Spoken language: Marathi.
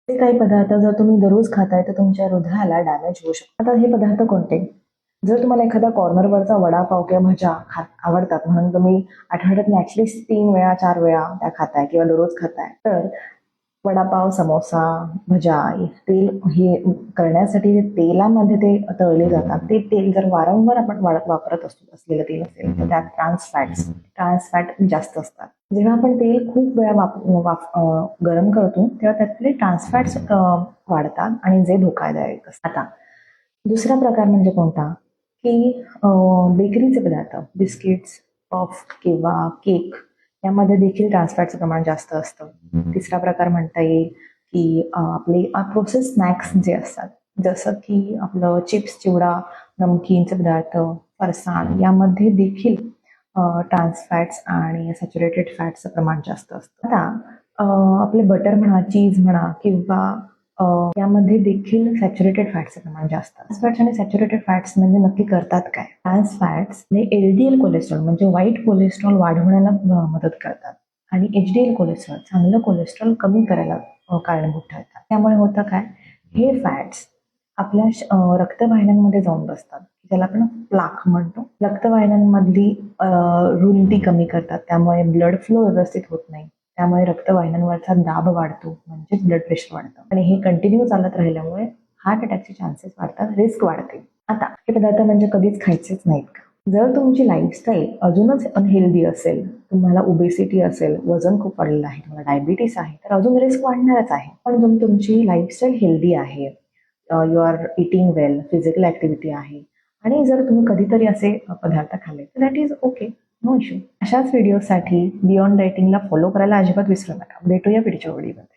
हे काही पदार्थ जर तुम्ही दररोज खाताय तर तुमच्या हृदयाला डॅमेज होऊ शकतो. आता हे पदार्थ कोणते? जर तुम्हाला एखादा कॉर्नरवरचा वडापाव किंवा भज्या आवडतात म्हणून तुम्ही आठवड्यातून ॲटलिस्ट 3 वेळा 4 वेळा त्या खाताय किंवा दररोज खाताय, तर वडापाव, समोसा, भज्या तेल हे करण्यासाठी जे तेलामध्ये ते तळले जातात, ते तेल जर वारंवार आपण वापरत असलेलं तेल असेल तर त्यात ट्रान्स फॅट जास्त असतात. जेव्हा आपण तेल खूप वेळा गरम करतो तेव्हा त्यातले ट्रान्स फॅट्स वाढतात आणि जे धोकादायक असतात. आता दुसरा प्रकार म्हणजे कोणता? की बेकरीचे पदार्थ, बिस्किट्स, पफ किंवा केक यामध्ये देखील ट्रान्स फॅटचं प्रमाण जास्त असतं. तिसरा प्रकार म्हणता येईल की आपले प्रोसेस स्नॅक्स जे असतात, जसं की आपलं चिप्स, चिवडा, नमकीनचे पदार्थ, फरसाण यामध्ये देखील ट्रान्स फॅट्स आणि सॅच्युरेटेड फॅट्सचं प्रमाण जास्त असतं. आता आपले बटर म्हणा, चीज म्हणा किंवा यामध्ये देखील सॅच्युरेटेड फॅट्सचं प्रमाण जास्त. ट्रान्स फॅट्स आणि सॅच्युरेटेड फॅट्स म्हणजे नक्की करतात काय? ट्रान्स फॅट्स हे एलडीएल कोलेस्ट्रॉल म्हणजे वाईट कोलेस्ट्रॉल वाढवण्याला मदत करतात आणि एचडीएल कोलेस्ट्रॉल चांगलं कोलेस्ट्रॉल कमी करायला कारणीभूत ठरतात. त्यामुळे होतं काय? हे फॅट्स आपल्या रक्तवाहिन्यांमध्ये जाऊन बसतात, ज्याला आपण प्लाक म्हणतो. रक्तवाहिन्यांमधली रुंदी कमी करतात, त्यामुळे ब्लड फ्लो व्यवस्थित होत नाही. त्यामुळे रक्तवाहिन्यांवरचा दाब वाढतो, म्हणजेच ब्लड प्रेशर वाढतं आणि हे कंटिन्यू चालत राहिल्यामुळे हार्ट अटॅकचे चान्सेस वाढतात, रिस्क वाढते. आता हे पदार्थ म्हणजे कधीच खायचेच नाहीत का? जर तुमची लाईफस्टाईल अजूनच अनहेल्दी असेल, तुम्हाला ओबेसिटी असेल, वजन खूप वाढलेलं आहे, तुम्हाला डायबिटीस आहे, तर अजून रिस्क वाढणारच आहे. पण जर तुमची लाईफस्टाईल हेल्दी आहे, you are eating well, physical activity आहे आणि जर तुम्ही कधीतरी असे पदार्थ खाल्ले तर that is okay, no issue. अशाच व्हिडिओसाठी बियॉन्ड डायटिंगला फॉलो करायला अजिबात विसरू नका. भेटूया पुढच्या व्हिडिओमध्ये.